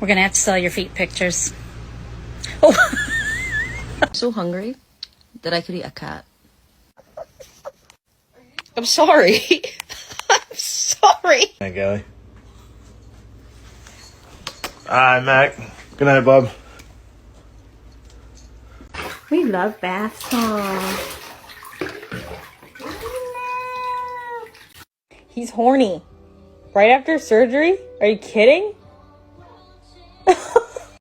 We're gonna have to sell your feet pictures. Oh. I'm so hungry that I could eat a cat. I'm sorry. I'm sorry. Hey, Gally. Alright, Mac. Good night, Bob. We love bath time. He's horny. Right after surgery? Are you kidding?